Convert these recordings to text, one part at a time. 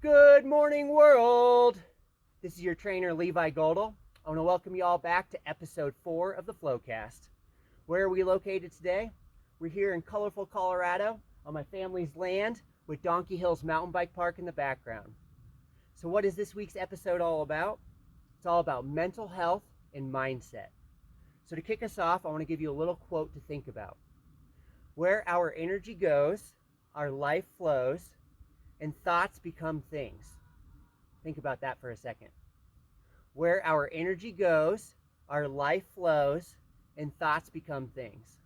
Good morning, world. This is your trainer, Levi Goldel. I want to welcome you all back to episode 4 of the Flowcast. Where are we located today? We're here in colorful Colorado on my family's land with Donkey Hills Mountain Bike Park in the background. So what is this week's episode all about? It's all about mental health and mindset. So to kick us off, I want to give you a little quote to think about. Where our energy goes, our life flows, and thoughts become things. Think about that for a second. Where our energy goes, our life flows, and thoughts become things.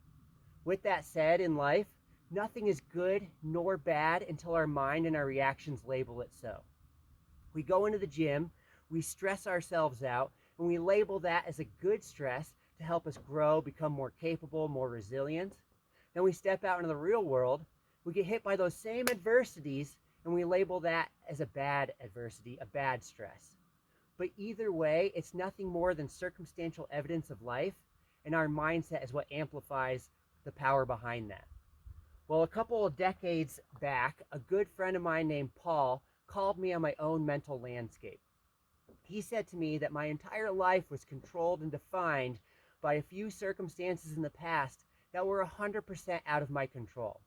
With that said, in life, nothing is good nor bad until our mind and our reactions label it so. We go into the gym, we stress ourselves out, and we label that as a good stress to help us grow, become more capable, more resilient. Then we step out into the real world, we get hit by those same adversities, and we label that as a bad adversity, a bad stress. But either way, it's nothing more than circumstantial evidence of life, and our mindset is what amplifies the power behind that. Well, a couple of decades back, a good friend of mine named Paul called me on my own mental landscape. He said to me that my entire life was controlled and defined by a few circumstances in the past that were 100% out of my control.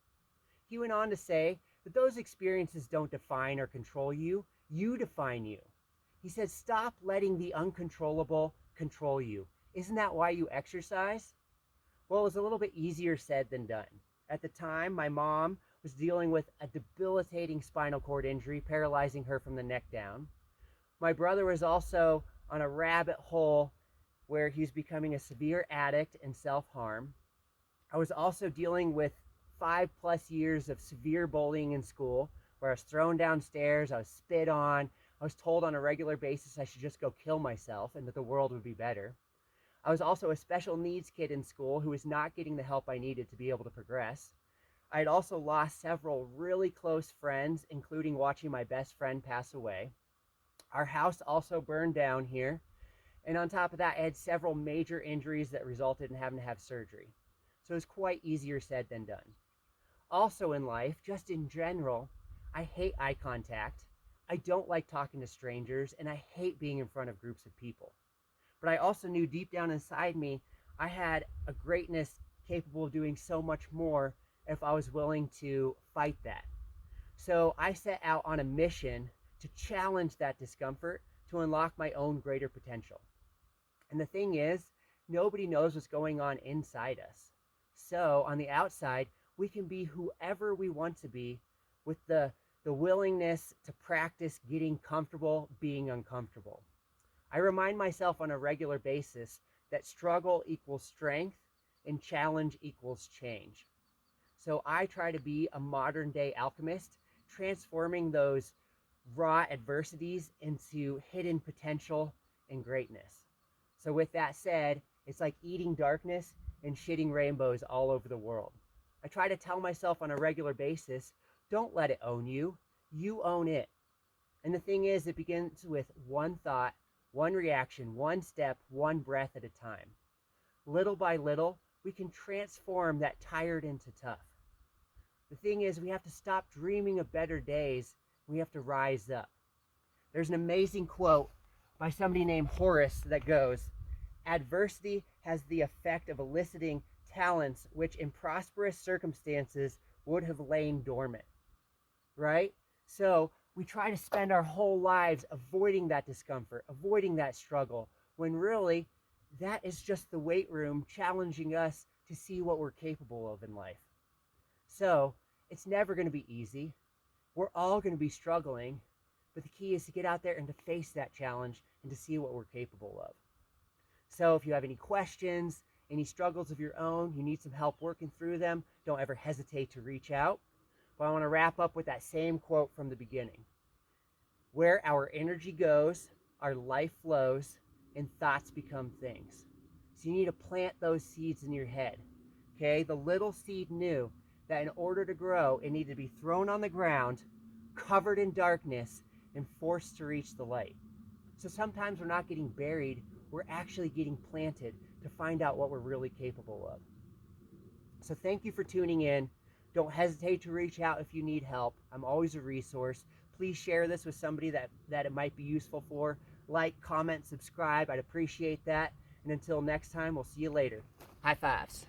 He went on to say that those experiences don't define or control you, you define you. He said, stop letting the uncontrollable control you. Isn't that why you exercise? Well, it was a little bit easier said than done. At the time, my mom was dealing with a debilitating spinal cord injury, paralyzing her from the neck down. My brother was also on a rabbit hole where he was becoming a severe addict and self-harm. I was also dealing with 5+ years of severe bullying in school, where I was thrown downstairs, I was spit on, I was told on a regular basis I should just go kill myself and that the world would be better. I was also a special needs kid in school who was not getting the help I needed to be able to progress. I had also lost several really close friends, including watching my best friend pass away. Our house also burned down here, and on top of that, I had several major injuries that resulted in having to have surgery. So it was quite easier said than done. Also in life, just in general, I hate eye contact. I don't like talking to strangers, and I hate being in front of groups of people. But I also knew deep down inside me, I had a greatness capable of doing so much more if I was willing to fight that. So I set out on a mission to challenge that discomfort to unlock my own greater potential. And the thing is, nobody knows what's going on inside us. So on the outside, we can be whoever we want to be with the willingness to practice getting comfortable being uncomfortable. I remind myself on a regular basis that struggle equals strength and challenge equals change. So I try to be a modern day alchemist, transforming those raw adversities into hidden potential and greatness. So with that said, it's like eating darkness and shitting rainbows all over the world. I try to tell myself on a regular basis, don't let it own you. You own it. And the thing is, it begins with one thought, one reaction, one step, one breath at a time. Little by little, we can transform that tired into tough. The thing is, we have to stop dreaming of better days. We have to rise up. There's an amazing quote by somebody named Horace that goes, adversity has the effect of eliciting talents which in prosperous circumstances would have lain dormant, right? So we try to spend our whole lives avoiding that discomfort, avoiding that struggle, when really that is just the weight room challenging us to see what we're capable of in life. So it's never going to be easy. We're all going to be struggling, but the key is to get out there and to face that challenge and to see what we're capable of. So if you have any questions, any struggles of your own, you need some help working through them, don't ever hesitate to reach out. But I want to wrap up with that same quote from the beginning. Where our energy goes, our life flows, and thoughts become things. So you need to plant those seeds in your head. Okay? The little seed knew that in order to grow, it needed to be thrown on the ground, covered in darkness, and forced to reach the light. So sometimes we're not getting buried, we're actually getting planted to find out what we're really capable of. So thank you for tuning in. Don't hesitate to reach out if you need help. I'm always a resource. please share this with somebody that it might be useful for. Like, comment, subscribe. I'd appreciate that. And until next time, we'll see you later. High fives.